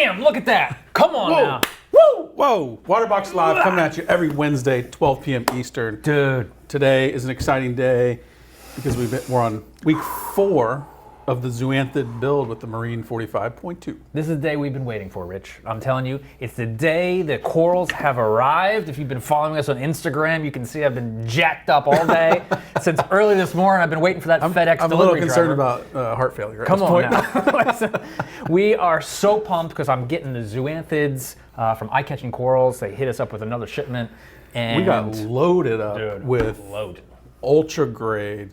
Bam! Look at that. Come on now. Woo! Whoa! Waterbox Live coming at you every Wednesday, 12 p.m. Eastern. Dude. Today is an exciting day because we're on week 4 of the Zoanthid build with the Marine 45.2. This is the day we've been waiting for, Rich. I'm telling you, it's the day the corals have arrived. If you've been following us on Instagram, you can see I've been jacked up all day. Since early this morning, I've been waiting for that FedEx delivery I'm a little concerned driver. about heart failure. Come on now. We are so pumped because I'm getting the Zoanthids from Eye-Catching Corals. They hit us up with another shipment. And we got loaded up with ultra grade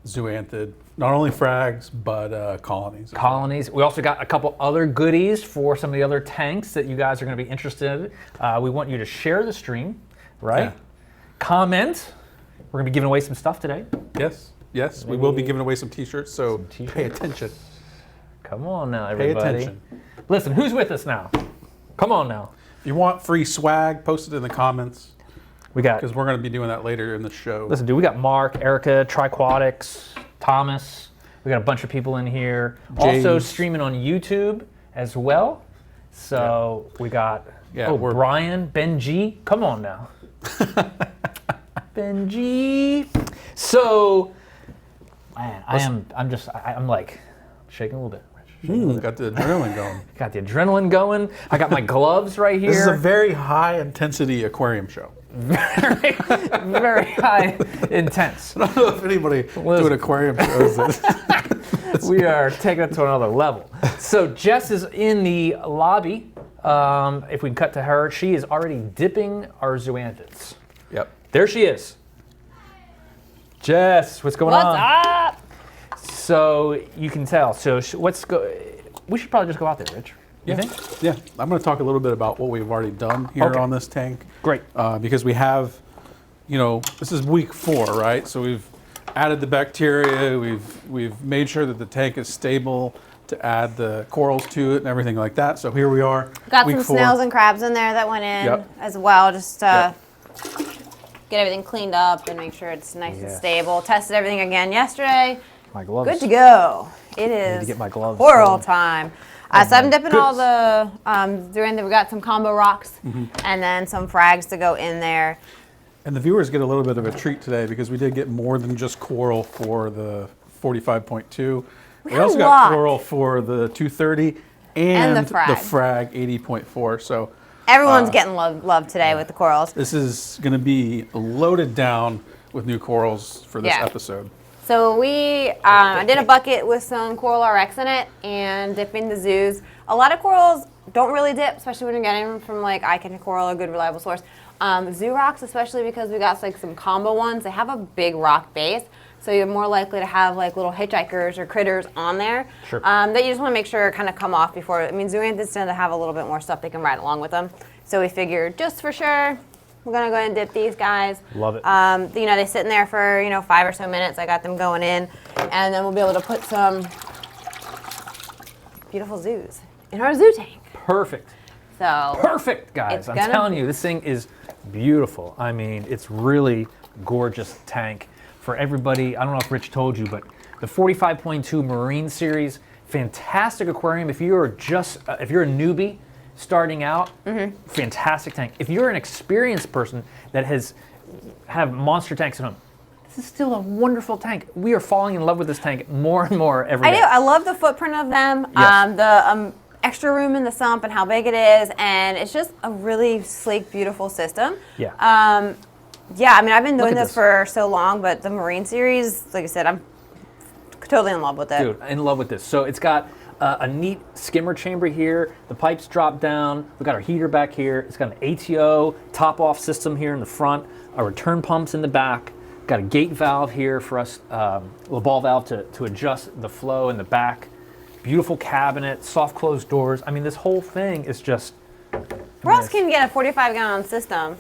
Zoanthid, not only frags, but colonies. Colonies. We also got a couple other goodies for some of the other tanks that you guys are going to be interested in. We want you to share the stream, right? Yeah. Comment. We're going to be giving away some stuff today. Yes. We will be giving away some t-shirts, so pay attention. Come on now, everybody. Pay attention. Listen, who's with us now? Come on now. If you want free swag, post it in the comments. We got, because we're going to be doing that later in the show. Listen, dude, we got Mark, Erica, Triquatics, Thomas. We got a bunch of people in here. James. Also streaming on YouTube as well. So we got Brian, Ben G. Come on now. Ben G. So, man, I'm like shaking a little bit. Got the adrenaline going. Got the adrenaline going. I got my gloves right here. This is a very high intensity aquarium show. Very, very high intense. I don't know if anybody doing aquarium shows this. We are taking it to another level. So Jess is in the lobby. If we can cut to her, she is already dipping our Zoanthids. Yep. There she is. Jess, what's going on? What's up? So you can tell. So we should probably just go out there, Rich. You think? Yeah. I'm going to talk a little bit about what we've already done here on this tank. Great. Because we have, this is week 4, right? So we've added the bacteria. We've made sure that the tank is stable to add the corals to it and everything like that. So here we are. Got some snails and crabs in there that went in as well, just to get everything cleaned up and make sure it's nice and stable. Tested everything again yesterday. My gloves. Good to go. It is need to get my gloves coral time. So I'm dipping all the Zoanthid. We got some combo rocks and then some frags to go in there. And the viewers get a little bit of a treat today because we did get more than just coral for the 45.2. We also got coral for the 230 and the frag 80.4. So everyone's getting love today with the corals. This is going to be loaded down with new corals for this episode. So I did a bucket with some Coral RX in it and dipping the zoos. A lot of corals don't really dip, especially when you're getting them from like Eye-Catching Coral, a good reliable source. Zoo rocks, especially because we got like some combo ones, they have a big rock base. So you're more likely to have like little hitchhikers or critters on there that you just want to make sure kind of come off before. I mean, Zoanthids tend to have a little bit more stuff they can ride along with them. So we figured just for sure, we're gonna go ahead and dip these guys. Love it. They sit in there for 5 or so minutes. I got them going in, and then we'll be able to put some beautiful zoos in our zoo tank. Perfect. So perfect, guys. I'm telling you, this thing is beautiful. I mean, it's really gorgeous tank for everybody. I don't know if Rich told you, but the 45.2 Marine Series, fantastic aquarium. If you're a newbie starting out, fantastic tank. If you're an experienced person that have monster tanks at home, this is still a wonderful tank. We are falling in love with this tank more and more every day. I love the footprint of them. Yes. The extra room in the sump and how big it is, and it's just a really sleek, beautiful system. Yeah. I mean, I've been doing this for so long, but the Marine Series, like I said, I'm totally in love with it. Dude, in love with this. So it's got a neat skimmer chamber here. The pipes drop down. We've got our heater back here. It's got an ATO top-off system here in the front. Our return pumps in the back. Got a gate valve here for us, a little ball valve to adjust the flow in the back. Beautiful cabinet, soft closed doors. I mean, this whole thing is just... Where else can you get a 45-gallon system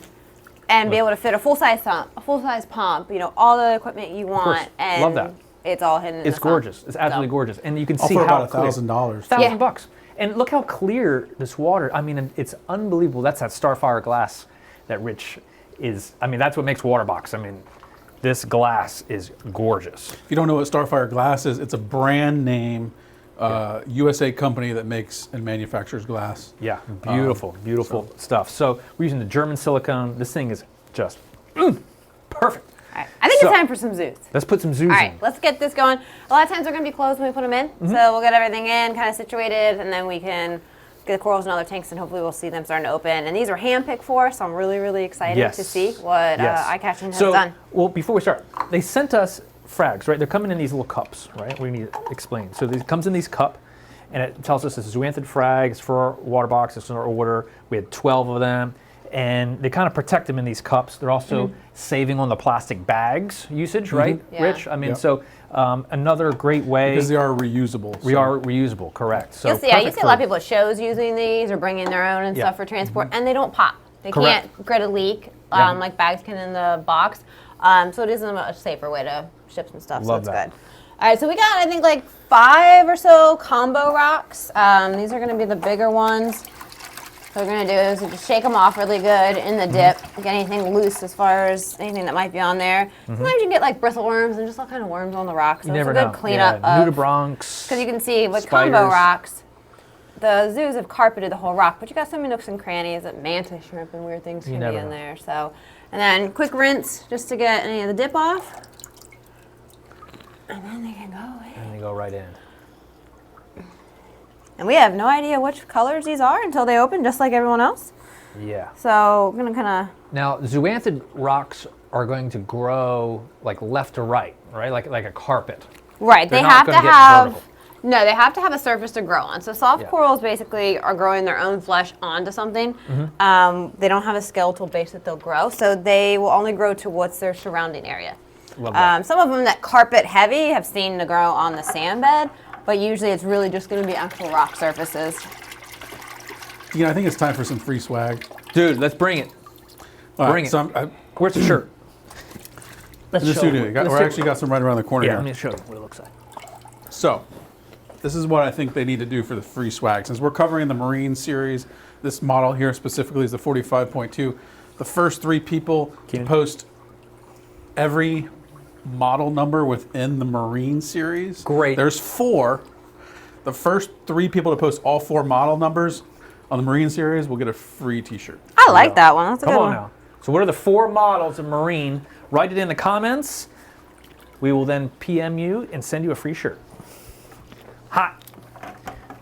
and be able to fit a full-size pump, all the equipment you want, and love that. It's all hidden in the It's gorgeous. It's absolutely gorgeous. And you can see for how about $1,000. $1,000. And look how clear this water, I mean, it's unbelievable. That's that Starfire glass that Rich is, I mean, that's what makes Waterbox. I mean, this glass is gorgeous. If you don't know what Starfire glass is, it's a brand name USA company that makes and manufactures glass. Yeah, beautiful stuff. So we're using the German silicone. This thing is just perfect. All right. I think it's time for some zoos. Let's put some zoos in. All right, let's get this going. A lot of times they're going to be closed when we put them in. So we'll get everything in, kind of situated, and then we can get the corals in other tanks, and hopefully we'll see them starting to open. And these are hand-picked for us, so I'm really, really excited to see what Eye-Catching has done. Well, before we start, they sent us frags, right? They're coming in these little cups, right? We need to explain. So it comes in these cup, and it tells us it's a Zoanthid frag. It's for our Waterbox. It's in our order. We had 12 of them. And they kind of protect them in these cups. They're also saving on the plastic bags usage, right, Rich? I mean, so another great way. Because they are reusable. We are reusable, correct. So you see a lot of people at shows using these or bringing their own and stuff for transport, and they don't pop. They can't get a leak like bags can in the box. So it is a much safer way to ship some stuff, Love so that. it's good. All right, so we got, I think, like 5 or so combo rocks. These are going to be the bigger ones. What we're going to do is just shake them off really good in the dip, get anything loose as far as anything that might be on there. Sometimes you can get like bristle worms and just all kind of worms on the rocks. So You it's never a good know. cleanup Nudibranchs. because you can see with spiders. combo rocks, the zoos have carpeted the whole rock, but you got some nooks and crannies that mantis shrimp and weird things can be never in know. there. So, and then quick rinse just to get any of the dip off. And then they can go in. And they go right in. And we have no idea which colors these are until they open, just like everyone else. Yeah. So we're gonna kind Now, Zoanthid rocks are going to grow like left to right, right? Like a carpet. of right. They're They not have to gonna get have vertical. no. They have to have a surface to grow on. So soft Yeah. corals basically are growing their own flesh onto something. They don't have a skeletal base that they'll grow, so they will only grow to what's their surrounding area. Love that. Some of them that carpet heavy have seen to grow on the sand bed, but usually it's really just going to be actual rock surfaces. You know, I think it's time for some free swag. Dude, let's bring it. Bring it. So Where's the shirt? Let's in the show studio, it. we're actually got some right around the corner Yeah, here. let me show you what it looks like. So, this is what I think they need to do for the free swag. Since we're covering the Marine series, this model here specifically is the 45.2. The first 3 people to post every model number within the Marine series. Great. There's 4. The first 3 people to post all 4 model numbers on the Marine series will get a free t-shirt. I like that one. That's a Come good on one. now. So what are the 4 models of Marine? Write it in the comments. We will then PM you and send you a free shirt. Hot.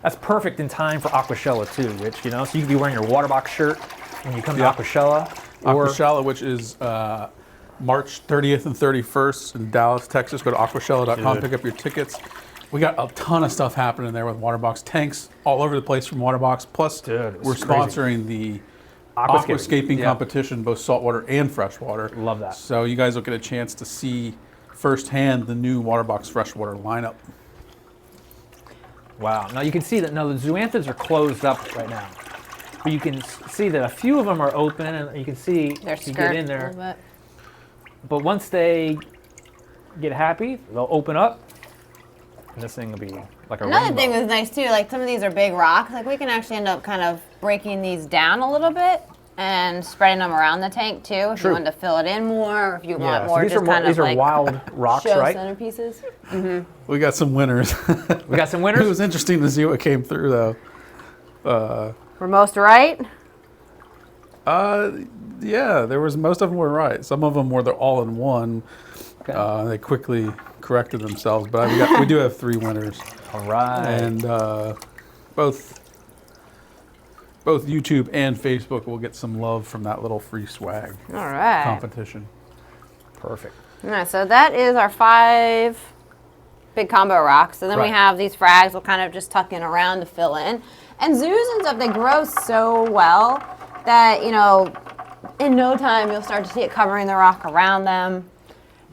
That's perfect in time for Aquashella too, Rich, you know? So you could be wearing your Waterbox shirt when you come to Aquashella. Aquashella, which is March 30th and 31st in Dallas, Texas. Go to aquashella.com, pick up your tickets. We got a ton of stuff happening there with Waterbox. Tanks all over the place from Waterbox. Plus, Dude, we're crazy. sponsoring the aquascaping competition, both saltwater and freshwater. Love that. So you guys will get a chance to see firsthand the new Waterbox freshwater lineup. Wow. Now you can see that now the Zoanthids are closed up right now. But you can see that a few of them are open, and you can see They're if you get in a there. little bit. But once they get happy, they'll open up, and this thing will be like a Another rainbow. thing that's nice too, like some of these are big rocks. Like we can actually end up kind of breaking these down a little bit and spreading them around the tank too. If you want to fill it in more, or if you want more, so just kind of these are like wild rocks, show right? centerpieces. We got some winners. We got some It winners. was interesting to see what came through, though. We're most right. Yeah, most of them were right. Some of them were the all-in-one. Okay. They quickly corrected themselves, but we do have 3 winners, All right. and both YouTube and Facebook will get some love from that little free swag All right. competition. Perfect. All right, so that is our 5 big combo rocks. So then we Right. have these frags we'll kind of just tuck in around to fill in. And zoos and stuff, they grow so well that, you know, in no time you'll start to see it covering the rock around them.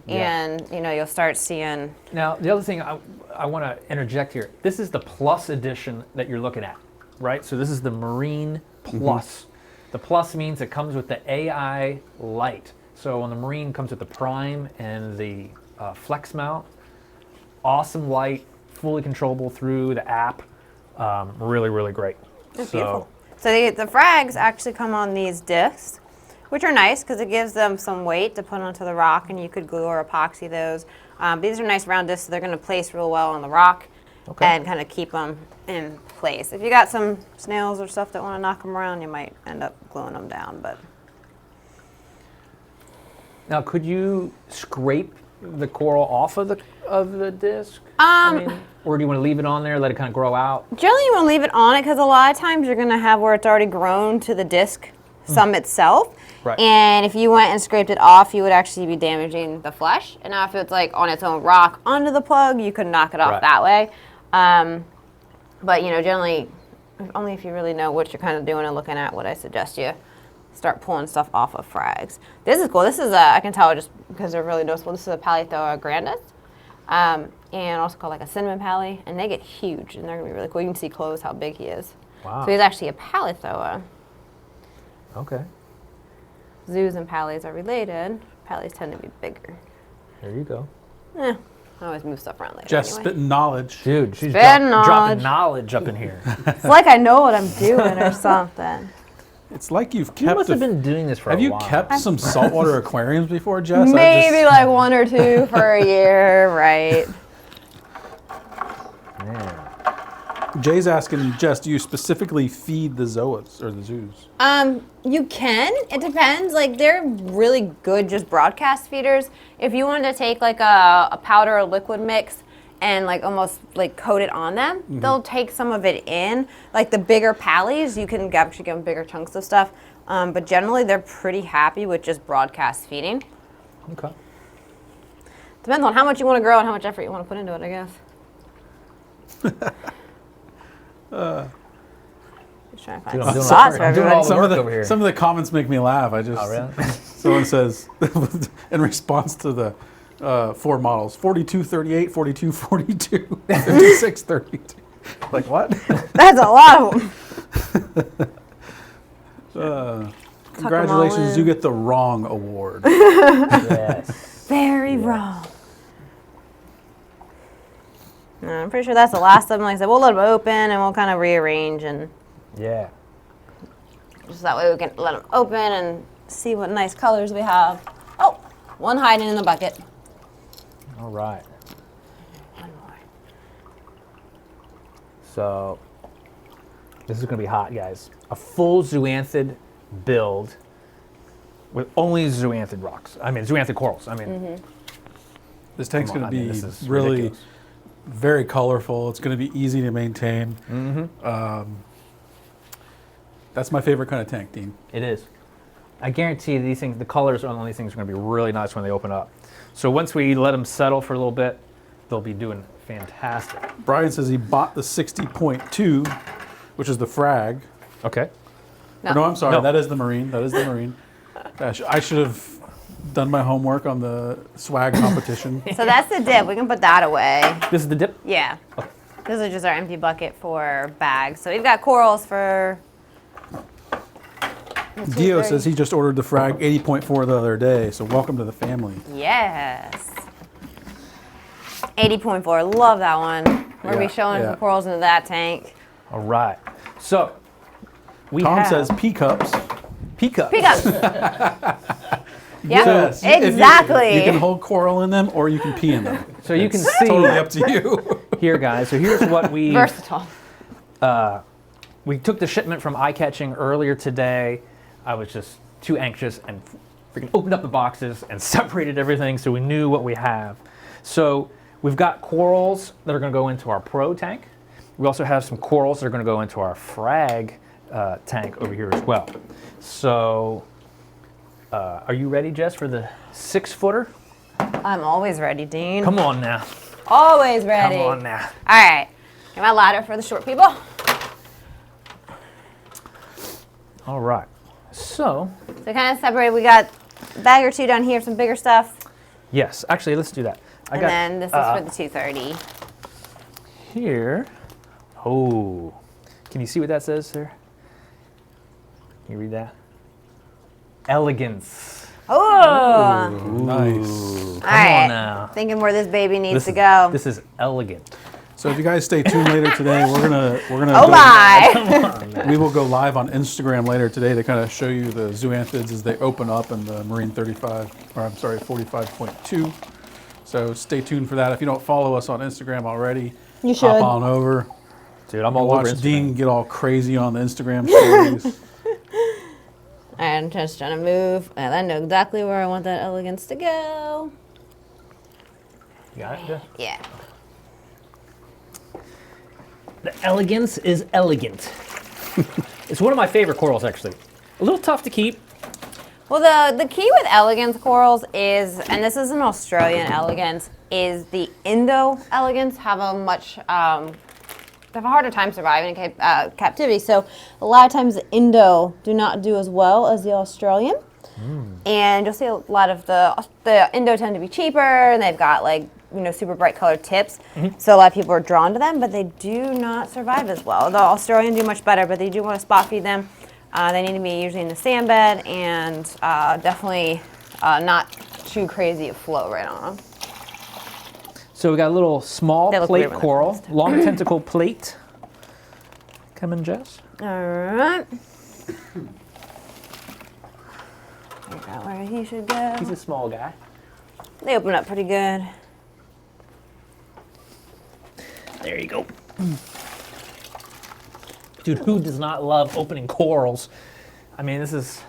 And, you know, you'll start seeing... Now, the other thing I want to interject here, this is the Plus edition that you're looking at, right? So this is the Marine Plus. The Plus means it comes with the AI Lite. So on the Marine, it comes with the Prime and the Flex mount. Awesome light, fully controllable through the app. Really, really great. It's beautiful. So the frags actually come on these discs, which are nice because it gives them some weight to put onto the rock, and you could glue or epoxy those. These are nice round discs, so they're going to place real well on the rock. and kind of keep them in place. If you got some snails or stuff that want to knock them around, you might end up gluing them down. But now, could you scrape the coral off of the disc? Or do you want to leave it on there, let it kind of grow out? Generally, you want to leave it on it because a lot of times you're going to have where it's already grown to the disc, some itself. Right. And if you went and scraped it off, you would actually be damaging the flesh. And now if it's like on its own rock onto the plug, you could knock it off that way. But generally, only if you really know what you're kind of doing and looking at, would I suggest you start pulling stuff off of frags. This is cool. This is I can tell just because they're really noticeable. This is a Palithoa grandis, and also called like a cinnamon pally, and they get huge, and they're gonna be really cool. You can see close how big he is. Wow. So he's actually a Palithoa. Okay. Zoos and pallies are related. Pallies tend to be bigger. There you go. I always move stuff around later. Just anyway. spitting knowledge. Dude, she's Spitting dropping knowledge up in here. It's like I know what I'm doing or something. It's like you've You kept. must have been doing this for a Have you while. kept some saltwater aquariums before, Jess? Maybe like 1 or 2 for a year, right? Man. Jay's asking, Jess, do you specifically feed the zoas or the zoos? You can. It depends. Like they're really good just broadcast feeders. If you wanted to take like a powder or liquid mix and like almost like coat it on them, they'll take some of it in. Like the bigger pallies, you can actually give them bigger chunks of stuff. But generally, they're pretty happy with just broadcast feeding. Okay. Depends on how much you want to grow and how much effort you want to put into it, I guess. Just trying to find some spots for I'm doing everybody. all the work over here. Some of the comments make me laugh. I just. Oh, really? Someone says, in response to the 4 models, 4238, 4242, 5632. Like what? That's a lot of them. Congratulations, you get the wrong award. Yes. Very wrong. No, I'm pretty sure that's the last of them. Like I said, we'll let them open and we'll kind of rearrange and Yeah. just that way we can let them open and see what nice colors we have. Oh, one hiding in the bucket. All right. One more. So this is going to be hot, guys. A full Zoanthid build with only Zoanthid rocks. I mean, Zoanthid corals. I mean, This tank's come going on, to I mean, be this is really ridiculous. very colorful. It's going to be easy to maintain. That's my favorite kind of tank, Dean. It is. I guarantee these things, the colors on these things are going to be really nice when they open up. So once we let them settle for a little bit, they'll be doing fantastic. Brian says he bought the 60.2, which is the frag. Okay. No, I'm sorry. No. That is the marine. That is the marine. I should have done my homework on the swag competition. So that's the dip. We can put that away. This is the dip? Yeah. This is just our empty bucket for bags. So we've got corals for... Dio says he just ordered the frag 80.4 the other day, so welcome to the family. Yes. 80.4. Love that one. We're going to be showing some corals into that tank. All right. So we Tom have says P-cups. P-cups. Pick up. Yes. Exactly. You can hold coral in them or you can pee in them. So you can It's see totally up to you. here, guys. So here's what we Versatile. we took the shipment from Eye Catching earlier today. I was just too anxious and freaking opened up the boxes and separated everything so we knew what we have. So we've got corals that are going to go into our pro tank. We also have some corals that are going to go into our frag tank over here as well. So are you ready, Jess, for the 6-footer? I'm always ready, Dean. Come on now. Always ready. Come on now. All right. Get my ladder for the short people. All right. So kind of separated. We got a bag or 2 down here, some bigger stuff. yes, actually, let's do that. And then this is for the 230. Here. Oh, can you see what that says there? Can you read that? Elegance. Oh. Nice. All Come right. on now. Thinking where this baby needs to go. This is elegant. So if you guys stay tuned later today, we're gonna Oh my. we will go live on Instagram later today to kind of show you the Zoanthids as they open up in the Marine 45.2. So stay tuned for that. If you don't follow us on Instagram already, You should. Hop on over. Dude, I'm all over Watch Instagram. Dean get all crazy on the Instagram stories. I'm just trying to move, and I know exactly where I want that elegance to go. You got it, Jess? Yeah. The elegance is elegant. It's one of my favorite corals, actually. A little tough to keep. Well, the key with Elegance Corals is, and this is an Australian Elegance, is the Indo Elegance have a much, they have a harder time surviving in captivity. So a lot of times the Indo do not do as well as the Australian. And you'll see a lot of the Indo tend to be cheaper, and they've got like, super bright colored tips. So a lot of people are drawn to them, but they do not survive as well. The Australian do much better, but they do want to spot feed them. They need to be usually in the sand bed, and definitely not too crazy of flow right on them. So we got a little small They look plate weird when they're coral, closed. long tentacle plate. Come in, Jess. All right. Figure out where he should go. He's a small guy. They open up pretty good. There you go. Dude, who does not love opening corals? I mean, this is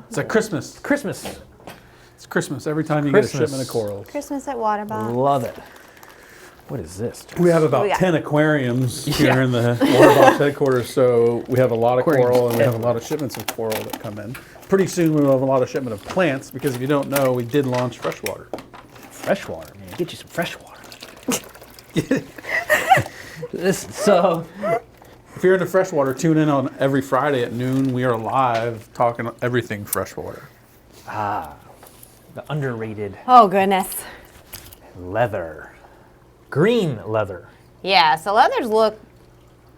It's like Christmas. Christmas. It's Christmas every time you Christmas. get a shipment of corals. Christmas at Waterbox. Love it. What is this, Jess? We have about We got- 10 aquariums here Yeah. in the Waterbox headquarters, so we have a lot of Aquariums coral, and we have a everywhere. lot of shipments of coral that come in. Pretty soon we'll have a lot of shipment of plants, because if you don't know, we did launch freshwater. Freshwater, man. Get you some freshwater. So, If you're into freshwater, tune in on every Friday at noon. We are live talking everything freshwater. the underrated Oh, goodness. leather. Green leather. Yeah, so leathers look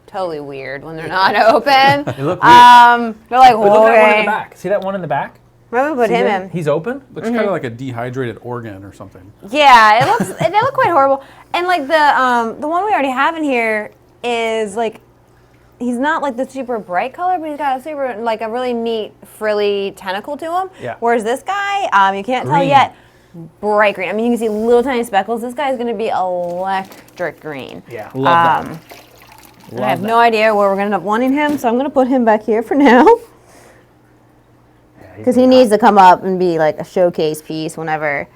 totally weird when they're not open. They look weird. They're like, But look at that one in okay. the back. See that one in the back? Maybe put See him that? in. He's open. Looks kind of like a dehydrated organ or something. Yeah, they look quite horrible. And like the one we already have in here is like, he's not like the super bright color, but he's got a super, like a really neat frilly tentacle to him. Yeah. Whereas this guy, you can't tell Green. yet, bright green. I mean, you can see little tiny speckles. This guy is going to be electric green. Yeah, love that. And I have no idea where we're going to end up wanting him, so I'm going to put him back here for now. Because he needs to come up and be like a showcase piece whenever.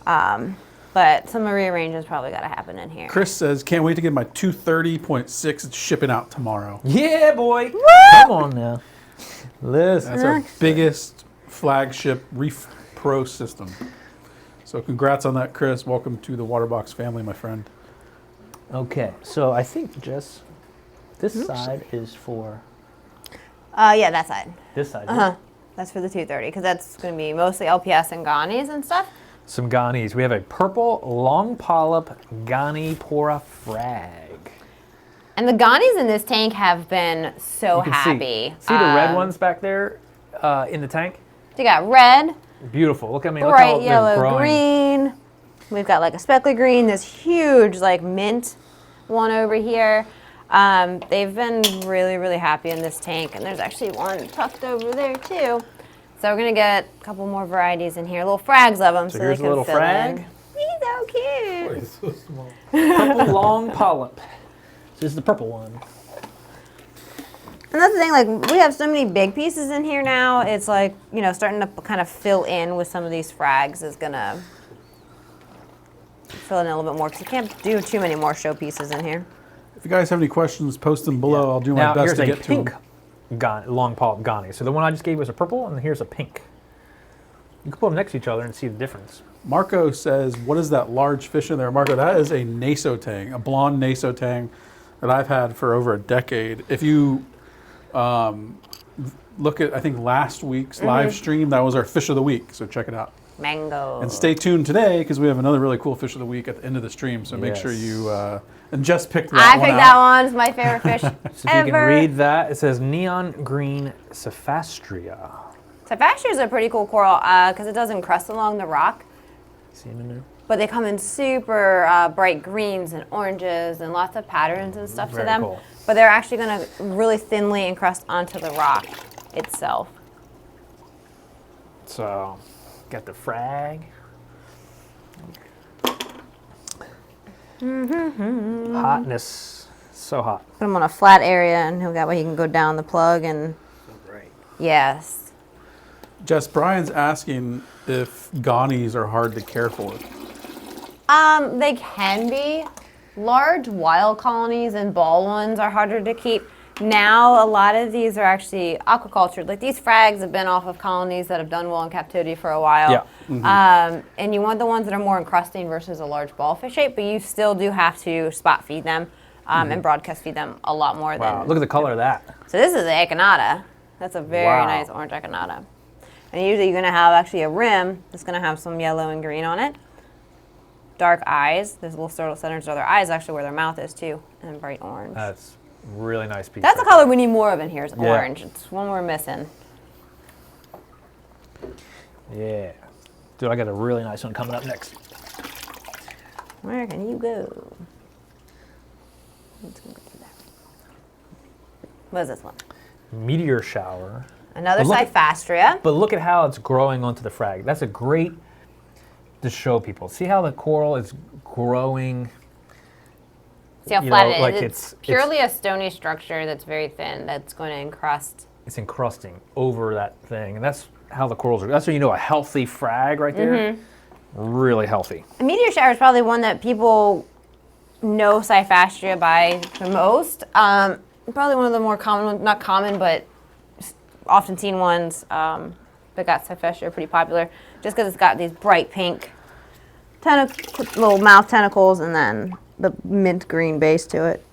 But some rearrange has probably got to happen in here. Chris says, can't wait to get my 230.6. It's shipping out tomorrow. Yeah, boy. Come on now. Listen. That's our biggest flagship Reef Pro system. So congrats on that, Chris. Welcome to the Waterbox family, my friend. Okay, so I think, Jess, this side is for Yeah, that side. this side. Uh-huh. That's for the 230, because that's going to be mostly LPS and Ghanis and stuff. Some Ghanis. We have a purple long polyp Ghani Pora frag. And the Ghanis in this tank have been so You can happy. See the red ones back there in the tank? They got red, Beautiful. Look, I mean, look how bright they're yellow, growing. green. We've got like a speckly green, this huge like mint one over here. They've been really, really happy in this tank, and there's actually one tucked over there too. So we're gonna get a couple more varieties in here, little frags of them, so here's they a can little fill frag. in. He's so cute. It's so small. Purple long polyp. This is the purple one. And that's the thing, like, we have so many big pieces in here now, it's like, starting to kind of fill in with some of these frags is gonna fill in a little bit more, because you can't do too many more show pieces in here. If you guys have any questions, post them below. I'll do my Now, best here's to a get to pink them. long polyp Ghani. So the one I just gave was a purple, and here's a pink. You can put them next to each other and see the difference. Marco says, what is that large fish in there? Marco, that is a nasotang, a blonde nasotang that I've had for over a decade. If you look at, I think, last week's live stream, that was our fish of the week, so check it out. Mango. And stay tuned today, because we have another really cool fish of the week at the end of the stream, so make sure Yes. you, and Jess picked that I one picked out. that one. It's my favorite fish So if ever. you can read that, it says neon green Cephastria. Cephastria is a pretty cool coral because it does encrust along the rock, See them in there? but they come in super bright greens and oranges and lots of patterns and stuff Very to them. cool. But they're actually going to really thinly encrust onto the rock itself. So, got the frag. Hotness. So hot. Put him on a flat area, and that way he can go down the plug and. So great. Yes. Jess, Brian's asking if Ghanies are hard to care for. They can be. Large wild colonies and ball ones are harder to keep. Now, a lot of these are actually aquacultured. Like these frags have been off of colonies that have done well in captivity for a while. Yeah. Mm-hmm. And you want the ones that are more encrusting versus a large ballfish shape, but you still do have to spot feed them and broadcast feed them a lot more Wow, than. look at the color of that. So this is the echinata. That's a very nice orange echinata. And usually you're going to have actually a rim that's going to have some yellow and green on it. Dark eyes. There's little centers of their eyes actually where their mouth is too, and bright orange. That's really nice piece. That's the color we need more of in here is orange. It's one we're missing. Yeah. Dude, I got a really nice one coming up next. Where can you go? Let's go there. What is this one? Meteor shower. Another Cyphastria. But look at how it's growing onto the frag. That's a great to show people. See how the coral is growing? See how flat it is? Like it's purely a stony structure that's very thin that's going to encrust. It's encrusting over that thing. And that's how the corals are. That's how you know a healthy frag right there. Really healthy. A meteor shower is probably one that people know Cyphastria by the most. Probably one of the more common ones, not common, but often seen ones that got Cyphastria pretty popular, just because it's got these bright pink little mouth tentacles and then the mint green base to it.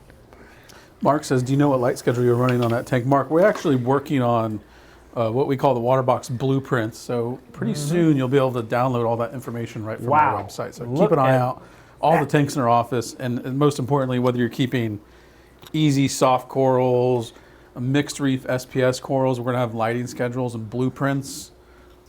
Mark says, do you know what light schedule you're running on that tank? Mark, we're actually working on what we call the Waterbox blueprints. So pretty soon you'll be able to download all that information right from our website. So keep an eye out. All the tanks in our office, and most importantly, whether you're keeping easy soft corals, mixed reef SPS corals, we're going to have lighting schedules and blueprints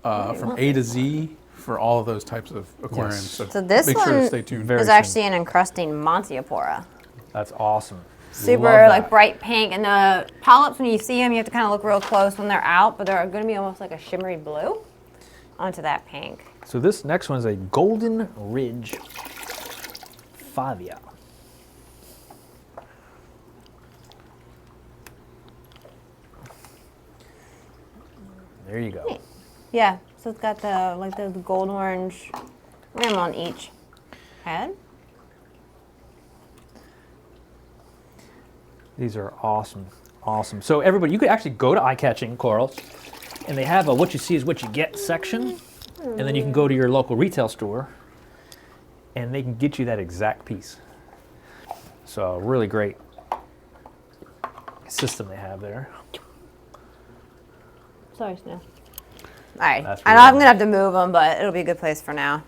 from A to Z for all of those types of aquariums. Yes. So this make one sure to stay tuned. is actually an encrusting Montiapora. That's awesome. Super like bright pink, and the polyps, when you see them, you have to kind of look real close when they're out, but they're going to be almost like a shimmery blue onto that pink. So this next one is a Golden Ridge Favia. There you go. Yeah, so it's got the gold orange rim on each head. These are awesome, awesome. So everybody, you could actually go to Eye Catching Corals, and they have a what you see is what you get section, and then you can go to your local retail store, and they can get you that exact piece. So really great system they have there. Sorry, Snail. All right, That's I know I'm going to have to move them, but it'll be a good place for now.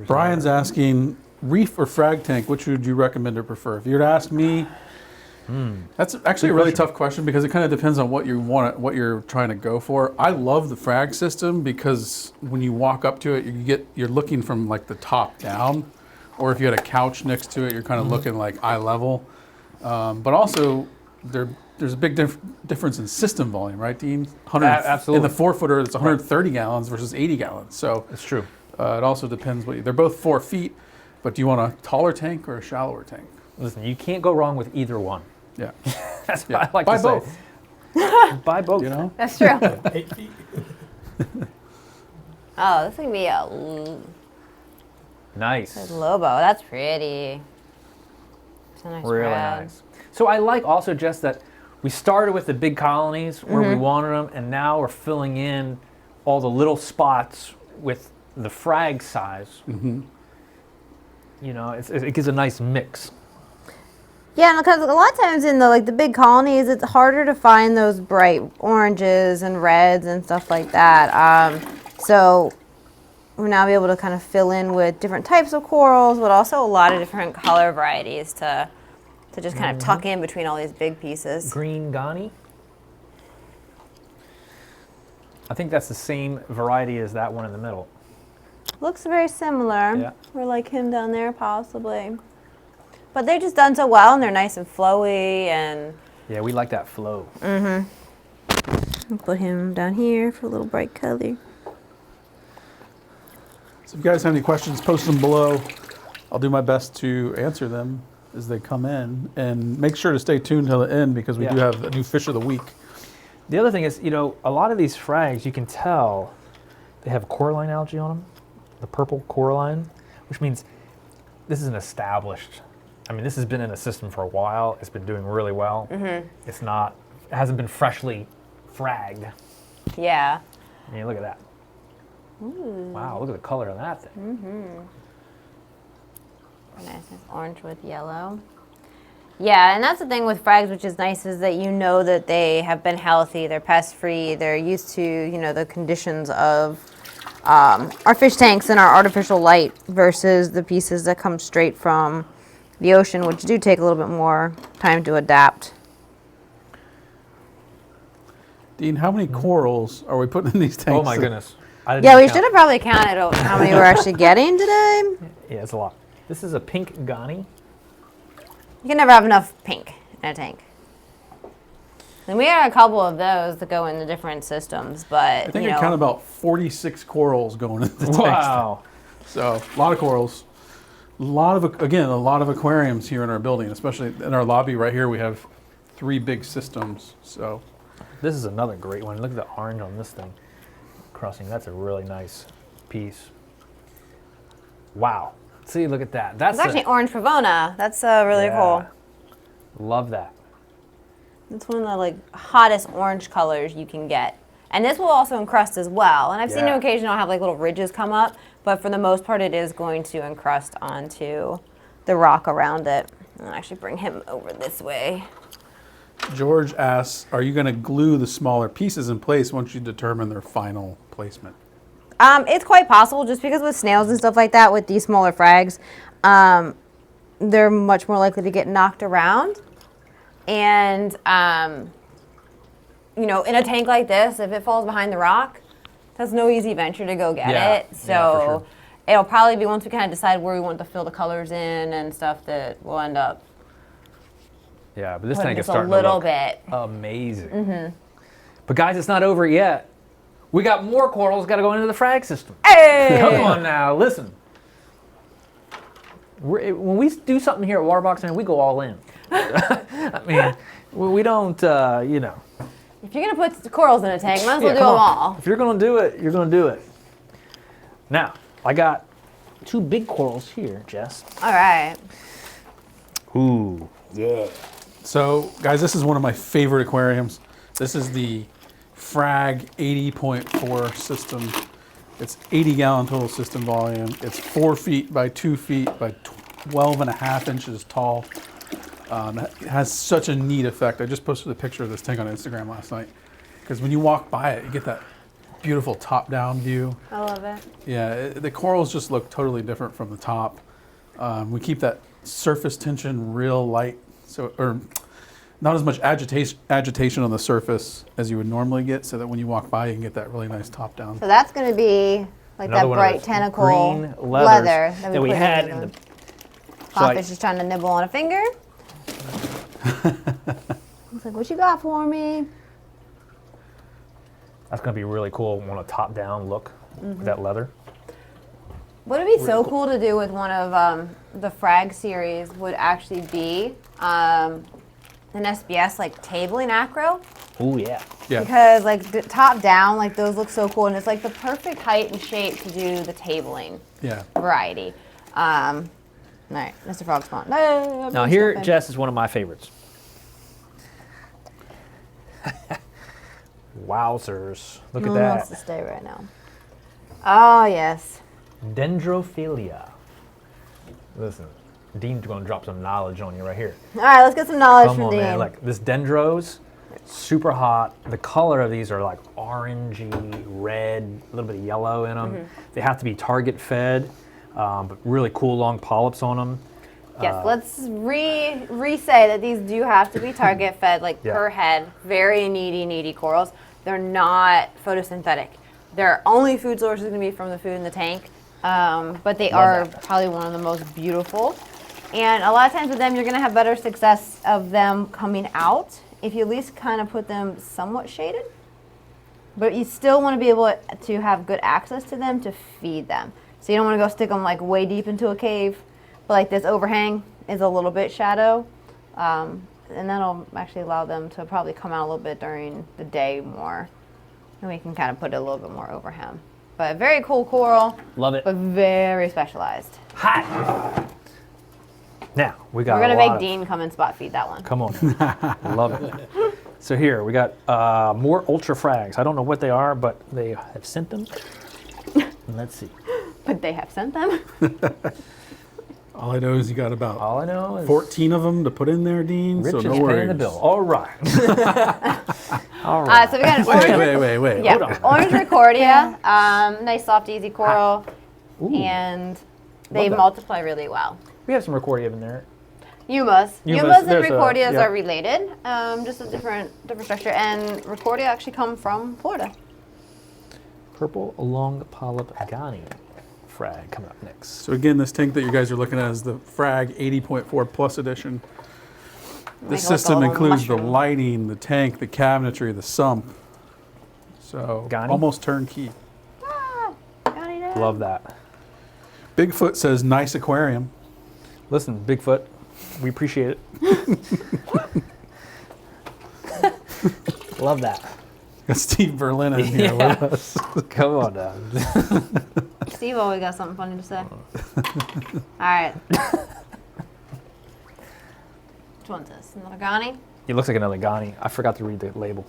Brian's asking, reef or frag tank, which would you recommend or prefer? If you were to ask me, that's actually a really tough question because it kind of depends on what you want, what you're trying to go for. I love the frag system because when you walk up to it, you're looking from like the top down, or if you had a couch next to it, you're kind of looking like eye level. But also, there's a big difference in system volume, right, Dean? Absolutely. In the 4-footer, it's 130 gallons versus 80 gallons. So it's true. It also depends. They're both 4 feet, but do you want a taller tank or a shallower tank? Listen, you can't go wrong with either one. Yeah. That's what I like Buy to both. say. Buy both. You know? That's true. 8 feet. Oh, this is going to be a Nice. Lobo. That's pretty. It's a nice Really red. nice. So I like also just that we started with the big colonies where we wanted them, and now we're filling in all the little spots with the frag size. You know, it gives a nice mix. Yeah, because a lot of times in the big colonies, it's harder to find those bright oranges and reds and stuff like that. So we'll now be able to kind of fill in with different types of corals, but also a lot of different color varieties to just kind of tuck in between all these big pieces. Green Ghani. I think that's the same variety as that one in the middle. Looks very similar. Yeah. Or like him down there, possibly. But they're just done so well, and they're nice and flowy, and... Yeah, we like that flow. I'll put him down here for a little bright color. So if you guys have any questions, post them below. I'll do my best to answer them as they come in, and make sure to stay tuned till the end because we do have a new fish of the week. The other thing is, you know, a lot of these frags, you can tell they have coralline algae on them, the purple coralline, which means this is an established, I mean, this has been in the system for a while. It's been doing really well. It's not, it hasn't been freshly fragged. Yeah. I mean, look at that. Ooh. Wow, look at the color of that thing. Nice, it's orange with yellow. Yeah, and that's the thing with frags, which is nice, is that you know that they have been healthy, they're pest-free, they're used to, you know, the conditions of our fish tanks and our artificial light versus the pieces that come straight from the ocean, which do take a little bit more time to adapt. Dean, how many corals are we putting in these tanks? Oh my goodness. Yeah, we should have probably counted how many we're actually getting today. Yeah, it's a lot. This is a pink Ghani. You can never have enough pink in a tank. And we had a couple of those that go in the different systems, but I think I count about 46 corals going into the tanks. Wow. So a lot of corals. A lot of aquariums here in our building, especially in our lobby right here. We have 3 big systems. So this is another great one. Look at the orange on this thing. Crossing, that's a really nice piece. Wow. See, look at that. That's actually orange Pavona. That's really cool. Love that. It's one of the like hottest orange colors you can get. And this will also encrust as well. And I've seen it occasionally have like little ridges come up, but for the most part it is going to encrust onto the rock around it. I'll actually bring him over this way. George asks, are you going to glue the smaller pieces in place once you determine their final placement? It's quite possible, just because with snails and stuff like that, with these smaller frags, they're much more likely to get knocked around. And, you know, in a tank like this, if it falls behind the rock, that's no easy venture to go get it. So it'll probably be, once we kind of decide where we want to fill the colors in and stuff, that we'll end up. Yeah, but this tank is starting to look bit amazing. But guys, it's not over yet. We got more corals got to go into the frag system. Hey! Come on now, listen. When we do something here at Waterbox, man, we go all in. I mean, we don't, you know. If you're going to put corals in a tank, might as well do them all. If you're going to do it, you're going to do it. Now, I got 2 big corals here, Jess. All right. Ooh, yeah. So, guys, this is one of my favorite aquariums. This is the Frag 80.4 system. It's 80-gallon total system volume. It's 4 feet by 2 feet by 12.5 inches tall. It has such a neat effect. I just posted a picture of this tank on Instagram last night, because when you walk by it, you get that beautiful top-down view. I love it. Yeah, the corals just look totally different from the top. We keep that surface tension real light, or not as much agitation on the surface as you would normally get, so that when you walk by, you can get that really nice top-down. So that's going to be like Another that bright tentacle green leather that we had in the. Pop-fish is trying to nibble on a finger. He's like, "What you got for me?" That's going to be really cool on a top-down look with that leather. What would be so cool to do with one of the frag series would actually be an SBS like tabling acro. Oh yeah. Yeah. Because like top down, like those look so cool, and it's like the perfect height and shape to do the tabling variety. All right, Mr. Frog Spawn. No, now here, Jess, is one of my favorites. Wowzers! Look at that. Wants to stay right now. Oh yes. Dendrophilia. Listen, Dean's going to drop some knowledge on you right here. All right, let's get some knowledge Come from on, Dean. man. Look, this dendros, super hot. The color of these are like orangey, red, a little bit of yellow in them. They have to be target fed, but really cool long polyps on them. Yes, let's re-say that these do have to be target fed, like per head. Very needy corals. They're not photosynthetic. Their only food source is going to be from the food in the tank, but they are probably one of the most beautiful. And a lot of times with them, you're going to have better success of them coming out if you at least kind of put them somewhat shaded. But you still want to be able to have good access to them to feed them. So you don't want to go stick them like way deep into a cave. but like this overhang is a little bit shadow. And that'll actually allow them to probably come out a little bit during the day more. And we can kind of put a little bit more over him. But very cool coral. Love it. But very specialized. Hot. Now, we're going to make Dean come and spot feed that one. Come on. Love it. So here, we got more Ultra Frags. I don't know what they are, but they have sent them. Let's see. But they have sent them? All I know is you got about All I know is 14 of them to put in there, Dean. Rich so is no paying worries. the bill. All right. All right. So we got an orange. Wait. Yeah, Hold on. orange Recordia. Nice, soft, easy coral. Ooh. And they that. multiply really well. We have some Recordia in there. Yumas Yumas, and there's a- Recordias yeah. are related, just a different structure. And Recordia actually come from Florida. Purple Long Polyp Agani frag coming up next. So again, this tank that you guys are looking at is the Frag 80.4 Plus Edition. Make This it look system all includes the mushroom. lighting, the tank, the cabinetry, the sump. So Got him? almost turnkey. Got it. Love that. Bigfoot says nice aquarium. Listen, Bigfoot, we appreciate it. Love that. Got Steve Berlin in here with us. Come on down. Steve always got something funny to say. All right. Which one's this? Another Ghani? It looks like another Ghani. I forgot to read the label.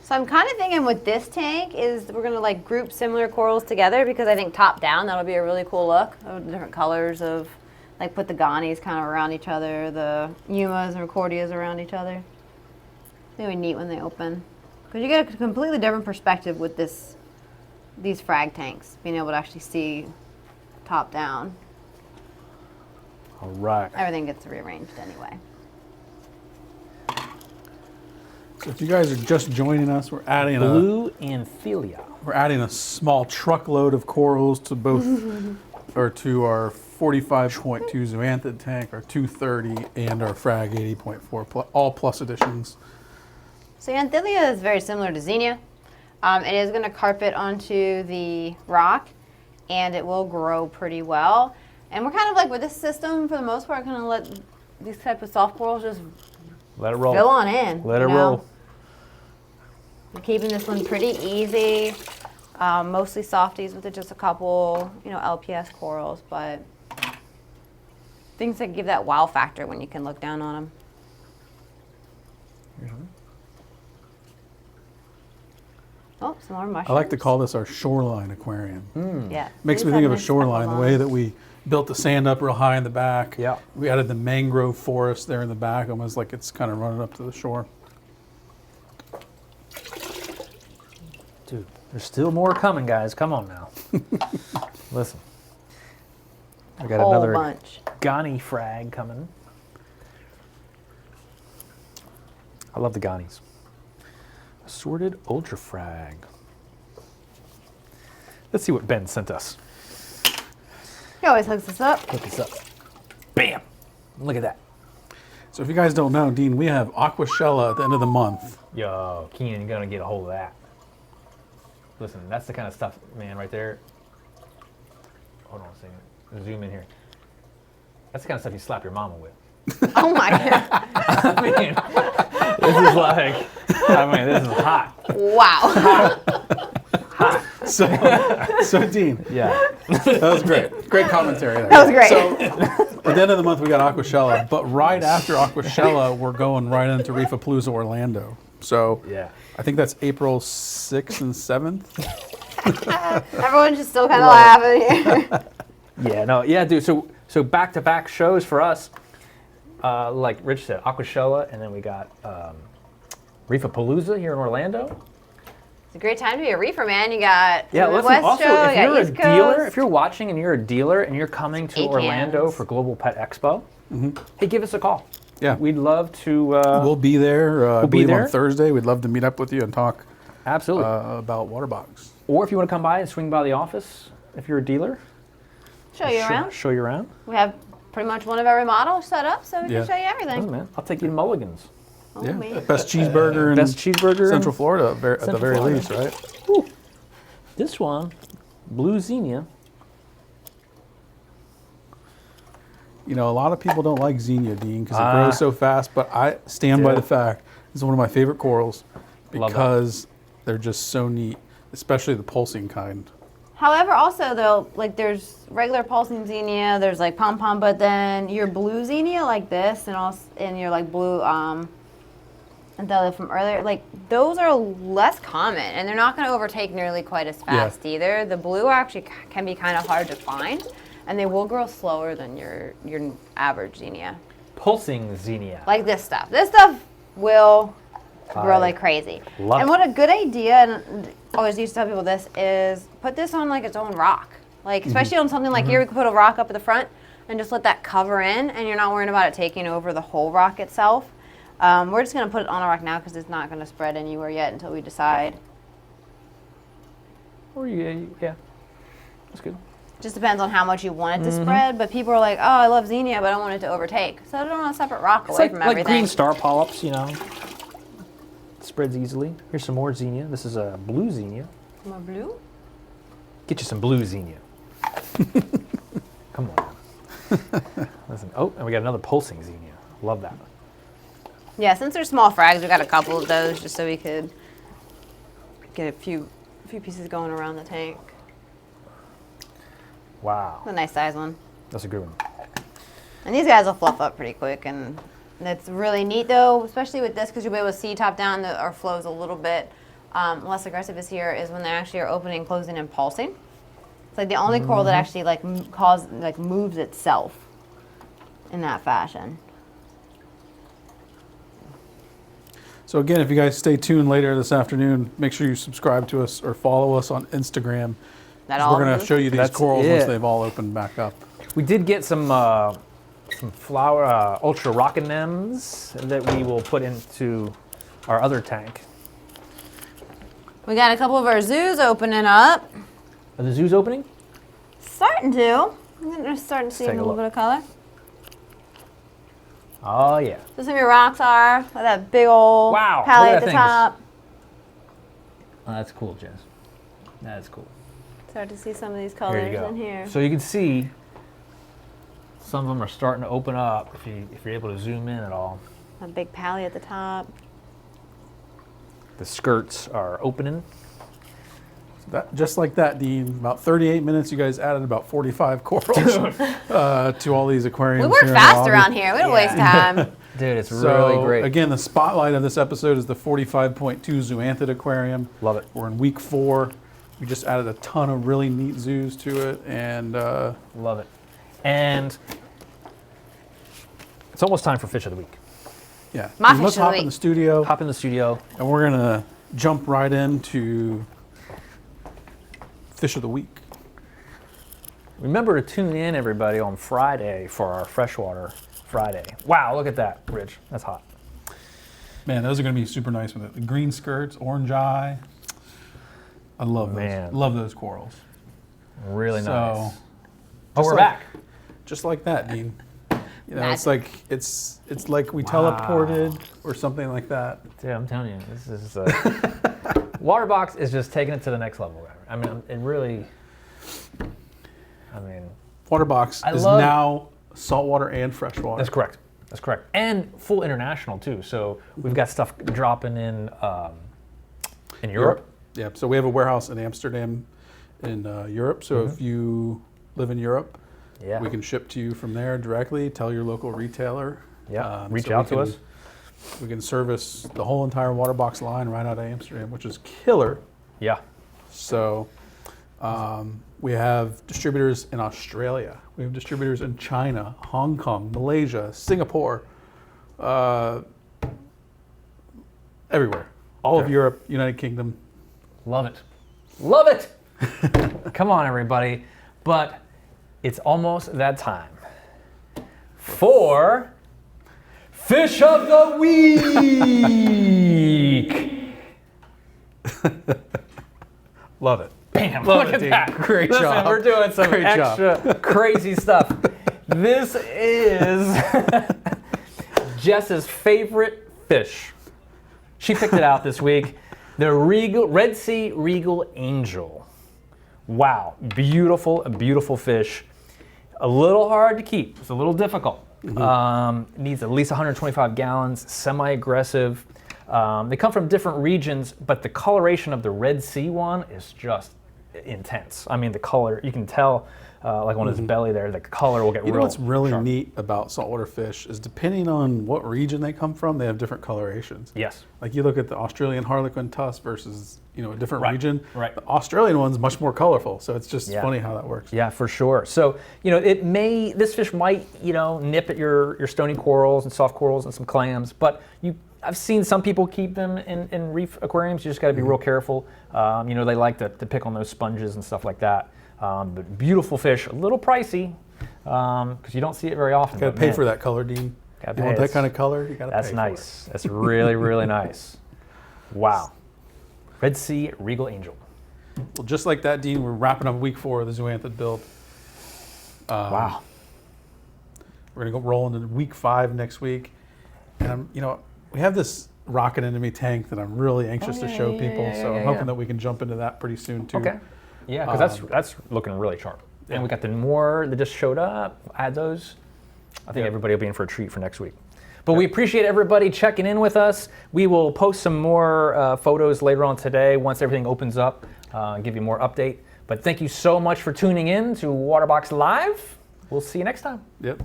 So I'm kind of thinking with this tank is we're gonna like group similar corals together because I think top down that'll be a really cool look of different colors of like put the Ghanis kind of around each other, the Yumas and Recordias around each other. They would be neat when they open because you get a completely different perspective with these frag tanks, being able to actually see top down. All right. Everything gets rearranged anyway. So if you guys are just joining us, we're adding Blue Amphilia. a small truckload of corals to both, or to our 45.2 Zoanthid tank, our 230, and our Frag 80.4, all plus editions. So Anthilia is very similar to Xenia. It is going to carpet onto the rock, and it will grow pretty well. And we're kind of like with this system, for the most part, kind of let these type of soft corals just Let it roll. fill on in. Let you it know? roll. We're keeping this one pretty easy. Mostly softies with just a couple, LPS corals, but things that give that wow factor when you can look down on them. Oh, some more mushrooms. I like to call this our shoreline aquarium. Yeah. Makes me These think have of a nice shoreline, the speckles way on that we built the sand up real high in the back. Yeah. We added the mangrove forest there in the back, almost like it's kind of running up to the shore. Dude, there's still more coming, guys. Come on now. Listen. I got Whole another bunch. Ghani frag coming. I love the Ghanis. Assorted Ultra Frag. Let's see what Ben sent us. He always hooks us up. Look this up. Bam! Look at that. So if you guys don't know, Dean, we have Aquashella at the end of the month. Yo, Keenan, you're gonna get a hold of that. Listen, that's the kind of stuff, man, right there. Hold on a second. Zoom in here. That's the kind of stuff you slap your mama with. Oh my God. I mean, this is like, this is hot. Wow. So Dean, Yeah. that was great. Great commentary there. That was great. So at the end of the month, we got Aquashella, but right after Aquashella, we're going right into Reefapalooza Orlando. So Yeah. I think that's April 6th and 7th. Everyone's just still kind of laughing here. Yeah, dude. So back-to-back shows for us. Like Rich said, Aquashella, and then we got Reefapalooza here in Orlando. It's a great time to be a reefer, man. You got Yeah, the listen, West also, Show, if you you're got a East dealer, Coast. if you're watching and you're a dealer and you're coming to 8 Orlando cans. for Global Pet Expo, hey, give us a call. Yeah. We'd love to. We'll be there. I be believe there. on Thursday. We'd love to meet up with you and talk Absolutely. about Waterbox. Or if you want to come by and swing by the office, if you're a dealer, Show you around. Show you around. We have pretty much one of every model set up, so we Yeah. can show you Listen, everything. man, I'll take you to Mulligan's. Oh, Yeah, man. best cheeseburger in Best cheeseburger Central in Florida at the Central very Florida. least, right? Whew. This one, Blue Xenia. You know, a lot of people don't like Xenia, Dean, because it grows so fast, but I stand by the fact it's one of my favorite corals because they're just so neat, especially the pulsing kind. However, also though, like there's regular pulsing Xenia, there's like pom-pom, but then your blue Xenia like this, and your like blue Untitled from earlier, like those are less common, and they're not going to overtake nearly quite as fast either. The blue actually can be kind of hard to find, and they will grow slower than your average Xenia. Pulsing Xenia. Like this stuff. This stuff will grow like crazy. And what a good idea, and I always used to tell people this, is put this on like its own rock. Like, especially on something like here, we could put a rock up at the front and just let that cover in, and you're not worrying about it taking over the whole rock itself. We're just going to put it on a rock now because it's not going to spread anywhere yet until we decide. Or yeah, that's good. Just depends on how much you want it to spread, but people are like, oh, I love Xenia, but I don't want it to overtake. So I don't want a separate rock away from everything. Like green star polyps, you know. Spreads easily. Here's some more Xenia. This is a blue Xenia. More blue? Get you some blue Xenia. Come on. Listen. Oh, and we got another pulsing Xenia. Love that. Yeah, since they're small frags, we got a couple of those just so we could get a few pieces going around the tank. Wow. It's a nice size one. That's a good one. And these guys will fluff up pretty quick, and it's really neat though, especially with this, because you'll be able to see top down that our flow's a little bit less aggressive this here is when they actually are opening, closing, and pulsing. It's like the only coral that actually moves itself in that fashion. So again, if you guys stay tuned later this afternoon, make sure you subscribe to us or follow us on Instagram. We're going to show you these corals once they've all opened back up. We did get some flower ultra rockinems that we will put into our other tank. We got a couple of our zoos opening up. Are the zoos opening? Starting to. I'm starting to see a little bit of color. Oh yeah. So some of your rocks are with that big old pally at the top. Oh, that's cool, Jess. That's cool. Start to see some of these colors in here. So you can see some of them are starting to open up if you're able to zoom in at all. A big pally at the top. The skirts are opening. Just like that, Dean. About 38 minutes, you guys added about 45 corals to all these aquariums. We work fast around here. We don't waste time. Dude, it's really great. Again, the spotlight of this episode is the 45.2 Zoanthid aquarium. Love it. We're in week 4. We just added a ton of really neat zoos to it, and love it. And it's almost time for fish of the week. Yeah. My fish let's of the hop week. in the studio. Hop in the studio. And we're going to jump right into fish of the week. Remember to tune in, everybody, on Friday for our Freshwater Friday. Wow, look at that, Rich. That's hot. Man, those are going to be super nice with it. The green skirts, orange eye. I love those. Love those corals. Really nice. Oh, we're back. Just like that, Dean. You know, it's like we teleported or something like that. Dude, I'm telling you, this is Waterbox is just taking it to the next level. I mean, it really. I mean, Waterbox is now saltwater and freshwater. That's correct. That's correct, and full international too. So we've got stuff dropping in Europe. Yeah. So we have a warehouse in Amsterdam, in Europe. So if you live in Europe. Yeah. We can ship to you from there directly. Tell your local retailer. Yeah. Reach out to us. We can service the whole entire Waterbox line right out of Amsterdam, which is killer. Yeah. So we have distributors in Australia. We have distributors in China, Hong Kong, Malaysia, Singapore, everywhere. All of Europe, United Kingdom. Love it. Love it. Come on, everybody. But it's almost that time for Fish of the Week. Love it. Bam, look at that. Great job. We're doing some extra crazy stuff. This is Jess's favorite fish. She picked it out this week. The Red Sea Regal Angel. Wow, beautiful, a beautiful fish. A little hard to keep. It's a little difficult. Needs at least 125 gallons, semi-aggressive. They come from different regions, but the coloration of the Red Sea one is just intense. I mean, the color, you can tell, like on his belly there, the color will get real. You know what's really sharp. neat about saltwater fish is depending on what region they come from, they have different colorations. Yes. Like you look at the Australian harlequin tusk versus, you know, a different region. Right. The Australian one's much more colorful, so it's just funny how that works. Yeah, for sure. So, you know, this fish might, you know, nip at your stony corals and soft corals and some clams, but I've seen some people keep them in reef aquariums. You just got to be real careful. You know, they like to pick on those sponges and stuff like that. But beautiful fish, a little pricey because you don't see it very often. Got to pay for that color, Dean. You want that kind of color? You got to pay. That's nice. That's really, really nice. Wow. Red Sea Regal Angel. Well, just like that, Dean, we're wrapping up week 4 of the Zoanthid build. Wow. We're gonna go roll into week 5 next week, and we have this rocket into me tank that I'm really anxious to show people. So I'm hoping that we can jump into that pretty soon too. Okay. Yeah, because that's looking really sharp. And we got the more that just showed up. Add those. I think everybody will be in for a treat for next week. But we appreciate everybody checking in with us. We will post some more photos later on today once everything opens up, give you more update. But thank you so much for tuning in to Waterbox Live. We'll see you next time. Yep.